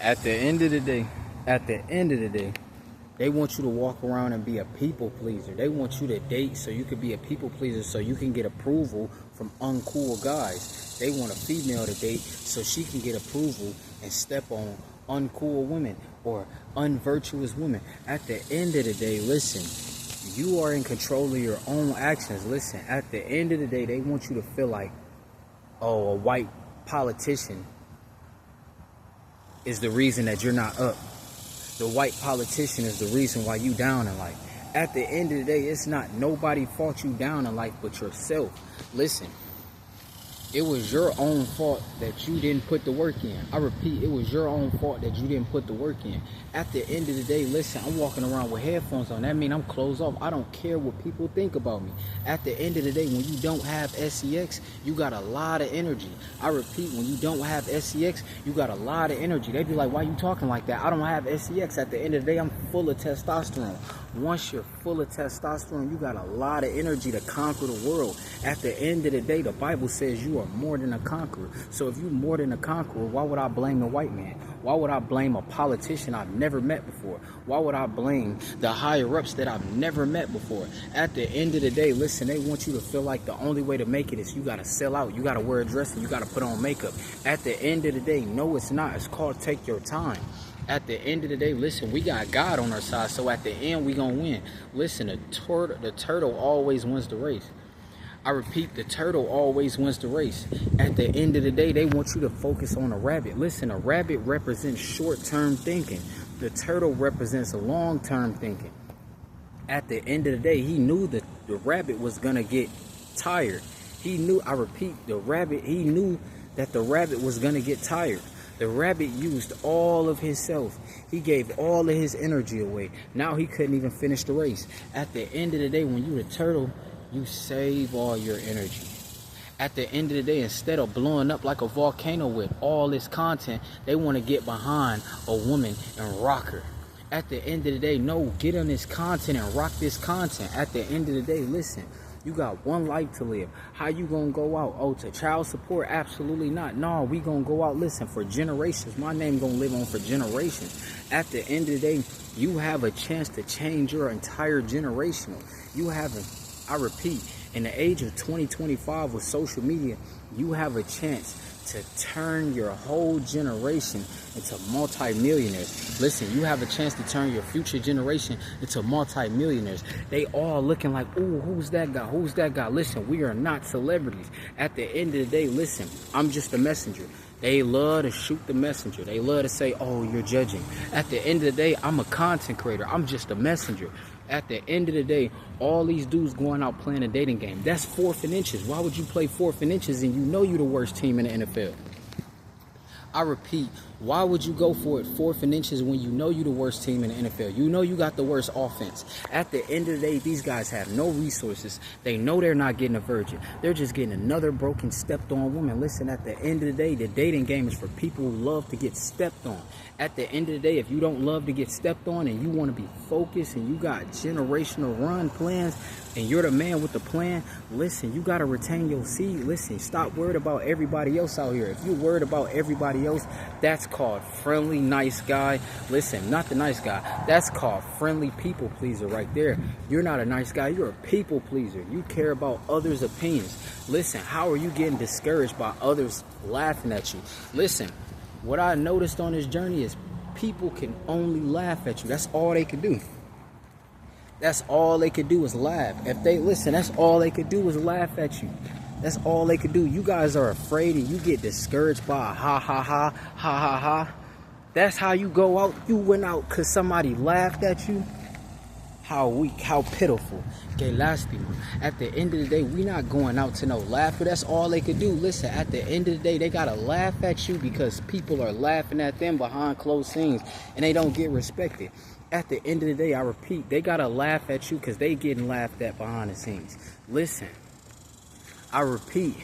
At the end of the day, at the end of the day, they want you to walk around and be a people pleaser. They want you to date so you can be a people pleaser so you can get approval from uncool guys. They want a female to date so she can get approval and step on uncool women or unvirtuous women. At the end of the day, listen, you are in control of your own actions. Listen, at the end of the day, they want you to feel like, oh, a white politician is the reason that you're not up. The white politician is the reason why you down in life. At the end of the day, it's not nobody fought you down in life but yourself. Listen, it was your own fault that you didn't put the work in. I repeat, it was your own fault that you didn't put the work in. At the end of the day, listen, I'm walking around with headphones on. That means I'm closed off. I don't care what people think about me. At the end of the day, when you don't have SEX, you got a lot of energy. I repeat, when you don't have SEX, you got a lot of energy. They be like, why you talking like that? I don't have SEX. At the end of the day, I'm full of testosterone. Once you're full of testosterone, you got a lot of energy to conquer the world. At the end of the day, the Bible says you are more than a conqueror. So if you're more than a conqueror, why would I blame the white man? Why would I blame a politician I've never met before? Why would I blame the higher-ups that I've never met before? At the end of the day, listen, they want you to feel like the only way to make it is you got to sell out. You got to wear a dress and you got to put on makeup. At the end of the day, no, it's not. It's called take your time. At the end of the day, listen, we got God on our side, so at the end, we gonna win. Listen, the turtle always wins the race. I repeat, the turtle always wins the race. At the end of the day, they want you to focus on a rabbit. Listen, a rabbit represents short-term thinking. The turtle represents long-term thinking. At the end of the day, he knew that the rabbit was gonna get tired. He knew, I repeat, he knew that the rabbit was gonna get tired. The rabbit used all of himself. He gave all of his energy away. Now he couldn't even finish the race. At the end of the day, when you're the turtle, you save all your energy. At the end of the day, instead of blowing up like a volcano with all this content, they want to get behind a woman and rock her. At the end of the day, no, get on this content and rock this content. At the end of the day, listen, you got one life to live. How you gonna go out? Oh, to child support? Absolutely not. No, we gonna go out, listen, for generations. My name gonna live on for generations. At the end of the day, you have a chance to change your entire generation. You have I repeat, in the age of 2025 with social media, you have a chance to turn your whole generation into multi-millionaires. Listen, you have a chance to turn your future generation into multi-millionaires. They all looking like, ooh, who's that guy? Who's that guy? Listen, we are not celebrities. At the end of the day, listen, I'm just a messenger. They love to shoot the messenger. They love to say, oh, you're judging. At the end of the day, I'm a content creator. I'm just a messenger. At the end of the day, all these dudes going out playing a dating game, that's 4th and inches. Why would you play 4th and inches and you know you're the worst team in the NFL? I repeat, why would you go for it 4th and inches when you know you're the worst team in the NFL? You know you got the worst offense. At the end of the day, these guys have no resources. They know they're not getting a virgin. They're just getting another broken, stepped on woman. Listen, at the end of the day, the dating game is for people who love to get stepped on. At the end of the day, if you don't love to get stepped on and you want to be focused and you got generational run plans and you're the man with the plan, listen, you got to retain your seed. Listen, stop worried about everybody else out here. If you're worried about everybody else, that's called friendly, nice guy. Listen, not the nice guy. That's called friendly people pleaser right there. You're not a nice guy. You're a people pleaser. You care about others' opinions. Listen, how are you getting discouraged by others laughing at you? Listen, what I noticed on this journey is people can only laugh at you. That's all they can do. That's all they could do is laugh. If they listen, that's all they could do is laugh at you. That's all they could do. You guys are afraid and you get discouraged by a ha ha ha, ha ha ha. That's how you go out. You went out because somebody laughed at you. How weak, how pitiful. Que lástima. At the end of the day, we not going out to no laughter. That's all they could do. Listen, at the end of the day, they got to laugh at you because people are laughing at them behind closed scenes and they don't get respected. At the end of the day, I repeat, they got to laugh at you because they getting laughed at behind the scenes. Listen, I repeat,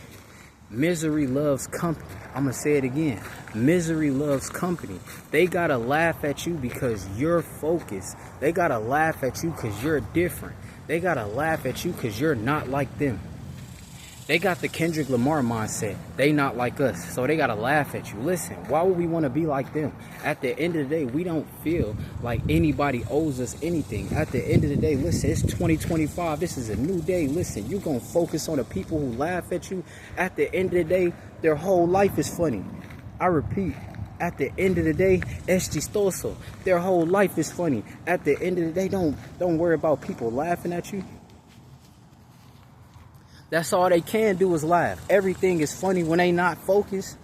misery loves company. I'm going to say it again. Misery loves company. They got to laugh at you because you're focused. They got to laugh at you because you're different. They got to laugh at you because you're not like them. They got the Kendrick Lamar mindset. They not like us, so they gotta laugh at you. Listen, why would we want to be like them? At the end of the day, we don't feel like anybody owes us anything. At the end of the day, listen, it's 2025. This is a new day. Listen, you gonna focus on the people who laugh at you. At the end of the day, their whole life is funny. I repeat, at the end of the day, es chistoso. Their whole life is funny. At the end of the day, don't worry about people laughing at you. That's all they can do is laugh. Everything is funny when they not focused.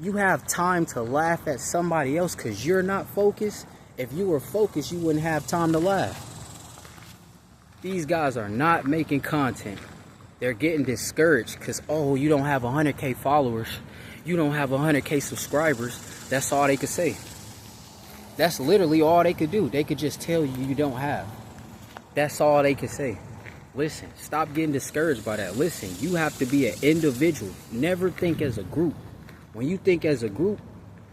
You have time to laugh at somebody else because you're not focused. If you were focused, you wouldn't have time to laugh. These guys are not making content. They're getting discouraged because, oh, you don't have 100K followers. You don't have 100K subscribers. That's all they could say. That's literally all they could do. They could just tell you you don't have. That's all they could say. Listen, stop getting discouraged by that. Listen, you have to be an individual. Never think as a group. When you think as a group,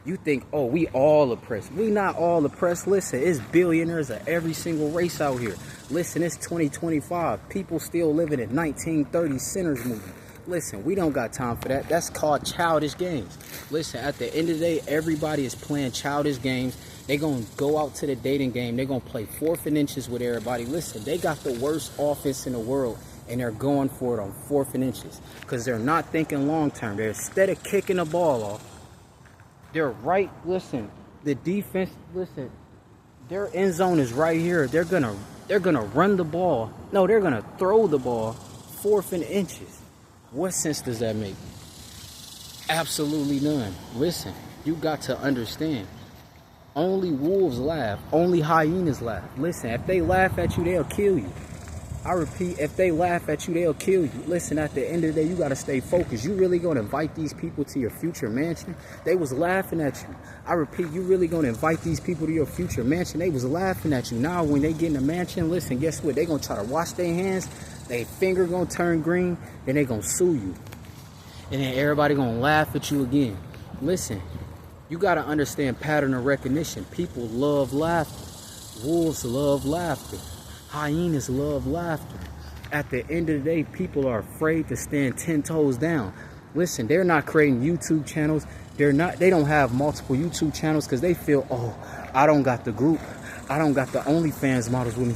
you think, oh, we all oppressed. We not all oppressed. Listen, it's billionaires of every single race out here. Listen, it's 2025. People still living in 1930 Sinners movie. Listen, we don't got time for that. That's called childish games. Listen, at the end of the day, everybody is playing childish games. They gonna go out to the dating game. They gonna play 4th and inches with everybody. Listen, they got the worst offense in the world, and they're going for it on 4th and inches because they're not thinking long term. They're instead of kicking the ball off, they're right. Listen, the defense. Listen, their end zone is right here. They're gonna run the ball. No, they're gonna throw the ball 4th and inches. What sense does that make? Absolutely none. Listen, you got to understand. Only wolves laugh. Only hyenas laugh. Listen, if they laugh at you, they'll kill you. I repeat, if they laugh at you, they'll kill you. Listen, at the end of the day, you got to stay focused. You really going to invite these people to your future mansion? They was laughing at you. I repeat, you really going to invite these people to your future mansion? They was laughing at you. Now, when they get in a mansion, listen, guess what? They going to try to wash their hands. Their finger going to turn green. Then they going to sue you. And then everybody going to laugh at you again. Listen. You got to understand pattern of recognition. People love laughter. Wolves love laughter. Hyenas love laughter. At the end of the day, people are afraid to stand 10 toes down. Listen, they're not creating YouTube channels. They don't have multiple YouTube channels because they feel, oh, I don't got the group. I don't got the OnlyFans models with me.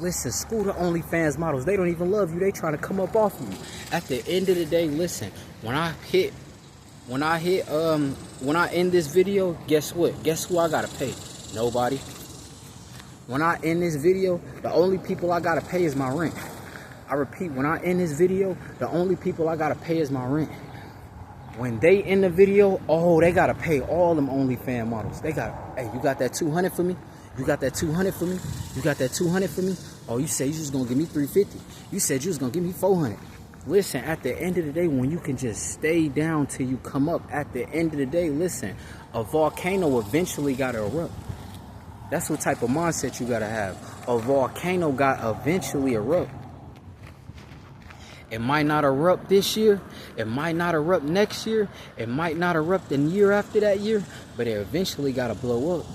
Listen, screw the OnlyFans models. They don't even love you. They trying to come up off of you. At the end of the day, listen, when I end this video, guess what? Guess who I gotta pay? Nobody. When I end this video, the only people I gotta pay is my rent. I repeat, when I end this video, the only people I gotta pay is my rent. When they end the video, oh, they gotta pay all them OnlyFans models. They got, hey, you got that 200 for me? You got that 200 for me? You got that 200 for me? Oh, you said you was gonna give me 350. You said you was gonna give me 400. Listen, at the end of the day, when you can just stay down till you come up, at the end of the day, listen, a volcano eventually got to erupt. That's what type of mindset you got to have. A volcano got eventually erupt. It might not erupt this year. It might not erupt next year. It might not erupt the year after that year. But it eventually got to blow up.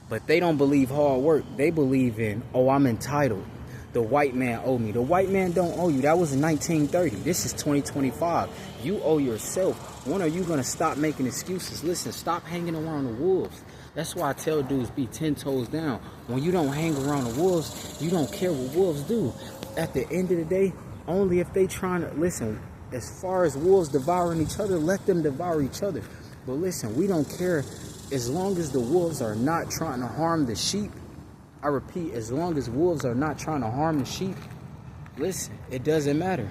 But they don't believe hard work. They believe in, oh, I'm entitled. The white man owe me. The white man don't owe you. That was in 1930. This is 2025. You owe yourself. When are you going to stop making excuses? Listen, stop hanging around the wolves. That's why I tell dudes be 10 toes down. When you don't hang around the wolves, you don't care what wolves do. At the end of the day, only if they trying to, listen, as far as wolves devouring each other, let them devour each other. But listen, we don't care as long as the wolves are not trying to harm the sheep. I repeat, as long as wolves are not trying to harm the sheep, listen, it doesn't matter.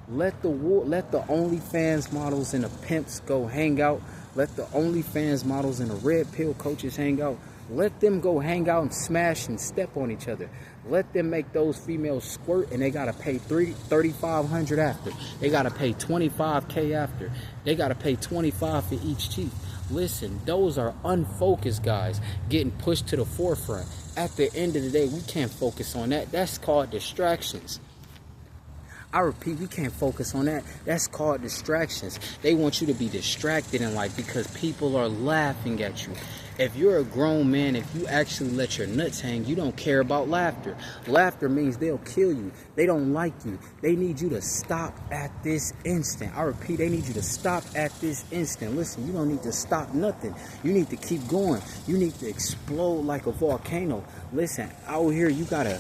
Let the OnlyFans models and the pimps go hang out. Let the OnlyFans models and the red pill coaches hang out. Let them go hang out and smash and step on each other. Let them make those females squirt, and they got to pay $3,500 after. They got to pay $25K after. They got to pay $25 for each cheek. Listen, those are unfocused guys getting pushed to the forefront. At the end of the day, we can't focus on that. That's called distractions. I repeat, we can't focus on that. That's called distractions. They want you to be distracted in life because people are laughing at you. If you're a grown man, if you actually let your nuts hang, you don't care about laughter. Laughter means they'll kill you. They don't like you. They need you to stop at this instant. I repeat, they need you to stop at this instant. Listen, you don't need to stop nothing. You need to keep going. You need to explode like a volcano. Listen, out here, you gotta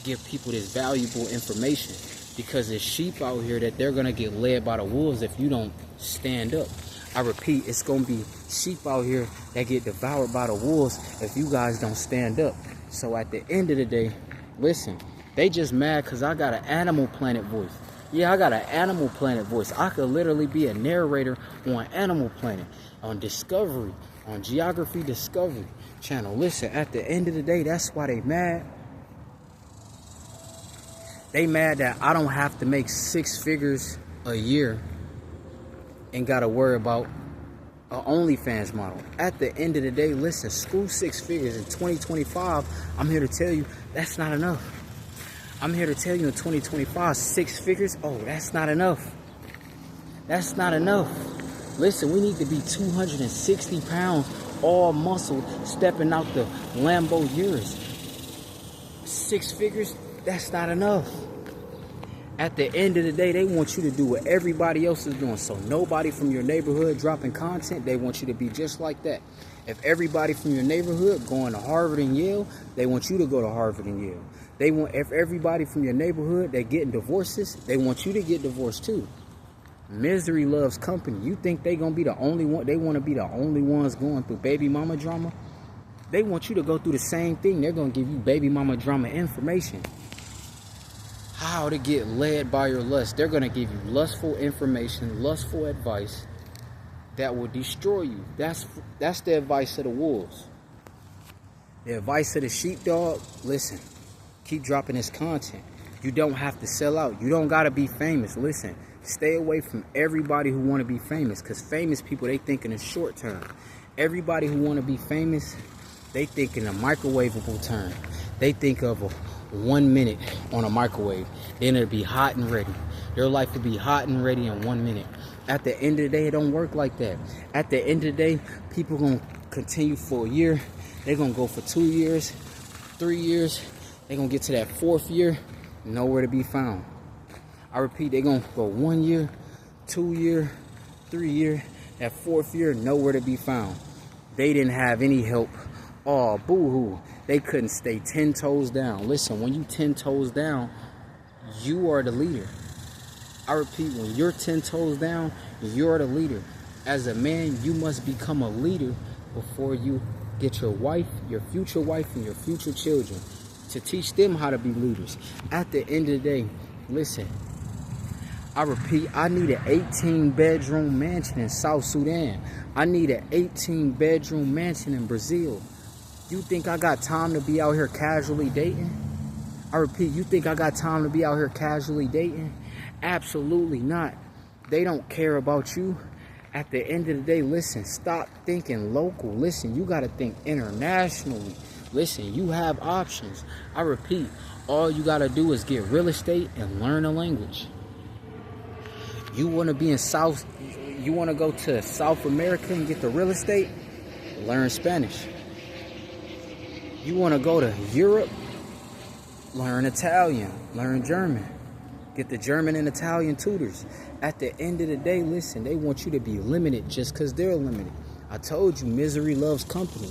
give people this valuable information because there's sheep out here that they're gonna get led by the wolves if you don't stand up. I repeat, it's gonna be sheep out here that get devoured by the wolves if you guys don't stand up. So at the end of the day, listen, they just mad because I got an Animal Planet voice. Yeah, I got an Animal Planet voice. I could literally be a narrator on Animal Planet, on Discovery, on Geography Discovery channel. Listen, at the end of the day, that's why they mad. They mad that I don't have to make 6 figures a year and gotta worry about an OnlyFans model. At the end of the day, listen, screw 6 figures. In 2025, I'm here to tell you that's not enough. I'm here to tell you in 2025, 6 figures, oh, that's not enough. That's not enough. Listen, we need to be 260 pounds, all muscle, stepping out the Lambo years. 6 figures, that's not enough. At the end of the day, they want you to do what everybody else is doing. So nobody from your neighborhood dropping content, they want you to be just like that. If everybody from your neighborhood going to Harvard and Yale, they want you to go to Harvard and Yale. If everybody from your neighborhood, they're getting divorces, they want you to get divorced too. Misery loves company. You think they gonna be the only one? They want to be the only ones going through baby mama drama? They want you to go through the same thing. They're gonna give you baby mama drama information. How to get led by your lust. They're going to give you lustful information, lustful advice that will destroy you. That's the advice of the wolves. The advice of the sheepdog, listen, keep dropping this content. You don't have to sell out. You don't got to be famous. Listen, stay away from everybody who want to be famous because famous people, they think in the short term. Everybody who want to be famous, they think in a microwavable term. They think of a 1 minute on a microwave, then it'll be hot and ready. Their life will be hot and ready in 1 minute. At the end of the day, it don't work like that. At the end of the day, people gonna continue for a year. They're gonna go for 2 years, 3 years. They're gonna get to that 4th year, nowhere to be found. I repeat, they're gonna go 1 year, 2 year, 3 year. That 4th year, nowhere to be found. They didn't have any help. Oh, boo-hoo. They couldn't stay 10 toes down. Listen, when you 10 toes down, you are the leader. I repeat, when you're 10 toes down, you're the leader. As a man, you must become a leader before you get your wife, your future wife, and your future children to teach them how to be leaders. At the end of the day, listen, I repeat, I need an 18-bedroom mansion in South Sudan. I need an 18-bedroom mansion in Brazil. You think I got time to be out here casually dating? I repeat, you think I got time to be out here casually dating? Absolutely not. They don't care about you. At the end of the day, listen, stop thinking local. Listen, you got to think internationally. Listen, you have options. I repeat, all you got to do is get real estate and learn a language. You want to be in South, you want to go to South America and get the real estate? Learn Spanish. You want to go to Europe? Learn Italian, learn German. Get the German and Italian tutors. At the end of the day, listen, they want you to be limited just because they're limited. I told you, misery loves company.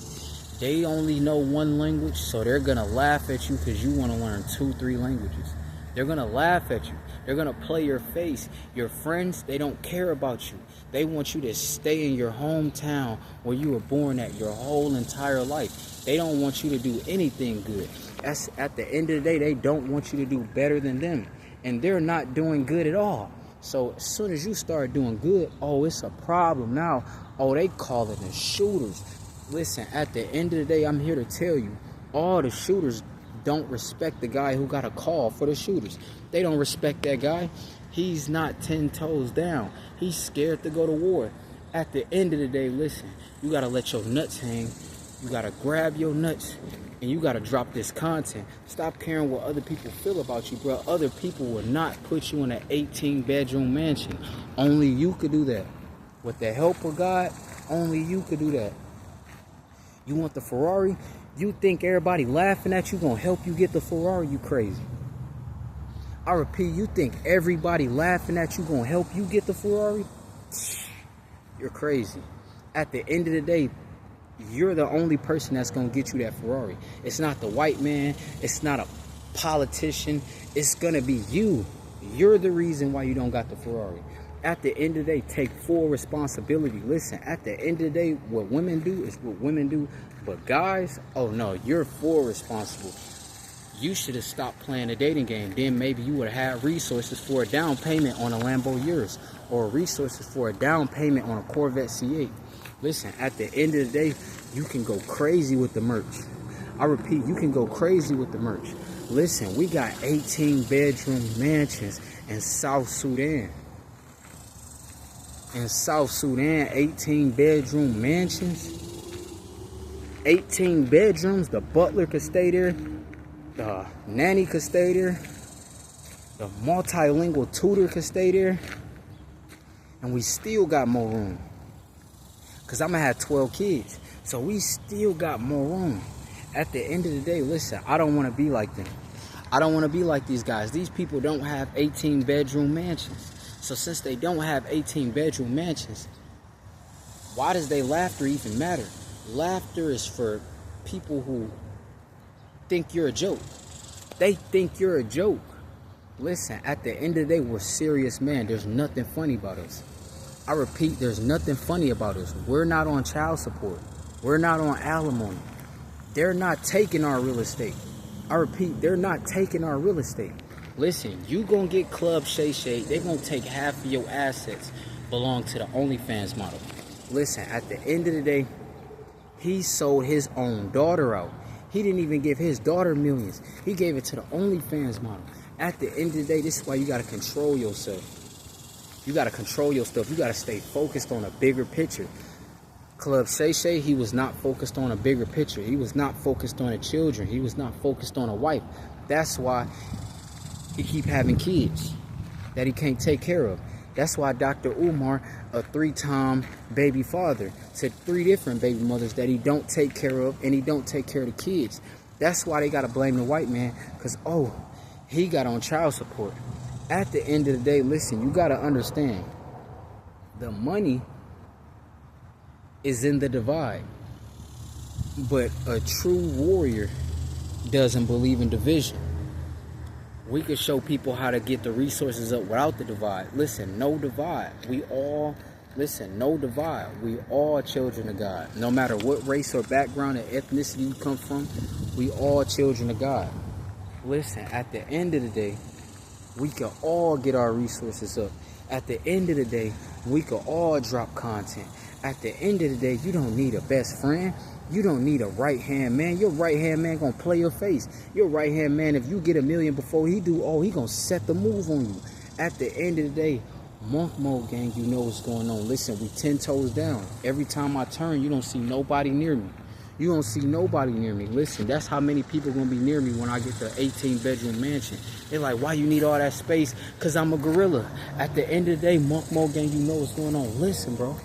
They only know 1 language, so they're going to laugh at you because you want to learn 2, 3 languages. They're going to laugh at you. They're going to play your face. Your friends, they don't care about you. They want you to stay in your hometown where you were born at your whole entire life. They don't want you to do anything good. At the end of the day, they don't want you to do better than them. And they're not doing good at all. So as soon as you start doing good, oh, it's a problem now. Oh, they call it the shooters. Listen, at the end of the day, I'm here to tell you, all the shooters don't respect the guy who got a call for the shooters. They don't respect that guy. He's not 10 toes down. He's scared to go to war. At the end of the day, listen, you got to let your nuts hang You gotta grab your nuts and you gotta drop this content. Stop caring what other people feel about you, bro. Other people will not put you in an 18-bedroom mansion. Only you could do that. With the help of God, only you could do that. You want the Ferrari? You think everybody laughing at you gonna help you get the Ferrari? You crazy. I repeat, you think everybody laughing at you gonna help you get the Ferrari? You're crazy. At the end of the day, you're the only person that's gonna get you that Ferrari. It's not the white man. It's not a politician. It's gonna be you. You're the reason why you don't got the Ferrari. At the end of the day, take full responsibility. Listen, at the end of the day, what women do is what women do. But guys, oh no, you're full responsible. You should have stopped playing the dating game. Then maybe you would have had resources for a down payment on a Lambo Urus, or resources for a down payment on a Corvette C8. Listen, at the end of the day, you can go crazy with the merch. I repeat, you can go crazy with the merch. Listen, we got 18-bedroom mansions in South Sudan. In South Sudan, 18-bedroom mansions. 18 bedrooms. The butler could stay there. The nanny could stay there. The multilingual tutor could stay there. And we still got more room. Because I'm going to have 12 kids. So we still got more room. At the end of the day, listen, I don't want to be like them. I don't want to be like these guys. These people don't have 18-bedroom mansions. So since they don't have 18-bedroom mansions, why does their laughter even matter? Laughter is for people who think you're a joke. They think you're a joke. Listen, at the end of the day, we're serious men. There's nothing funny about us. I repeat, there's nothing funny about us. We're not on child support. We're not on alimony. They're not taking our real estate. I repeat, they're not taking our real estate. Listen, you gonna get Club Shay Shay. They're gonna take half of your assets belong to the OnlyFans model. Listen, at the end of the day, he sold his own daughter out. He didn't even give his daughter millions. He gave it to the OnlyFans model. At the end of the day, this is why you gotta control yourself. You gotta control your stuff. You gotta stay focused on a bigger picture. Club Shay Shay, he was not focused on a bigger picture. He was not focused on the children. He was not focused on a wife. That's why he keep having kids that he can't take care of. That's why Dr. Umar, a 3-time baby father, said 3 different baby mothers that he don't take care of, and he don't take care of the kids. That's why they got to blame the white man, because, oh, he got on child support. At the end of the day, listen, you got to understand, the money is in the divide. But a true warrior doesn't believe in division. We could show people how to get the resources up without the divide. Listen, no divide. No divide. We all children of God. No matter what race or background or ethnicity you come from, we all children of God. Listen, at the end of the day, we can all get our resources up. At the end of the day, we can all drop content. At the end of the day, you don't need a best friend. You don't need a right-hand man. Your right-hand man gonna play your face. Your right-hand man, if you get $1 million before he do, oh, he gonna set the move on you. At the end of the day, Monk Mode gang, you know what's going on. Listen, we 10 toes down. Every time I turn, you don't see nobody near me. You don't see nobody near me. Listen, that's how many people gonna be near me when I get the 18-bedroom mansion. They're like, why you need all that space? Because I'm a gorilla. At the end of the day, Monk Mode gang, you know what's going on. Listen, bro.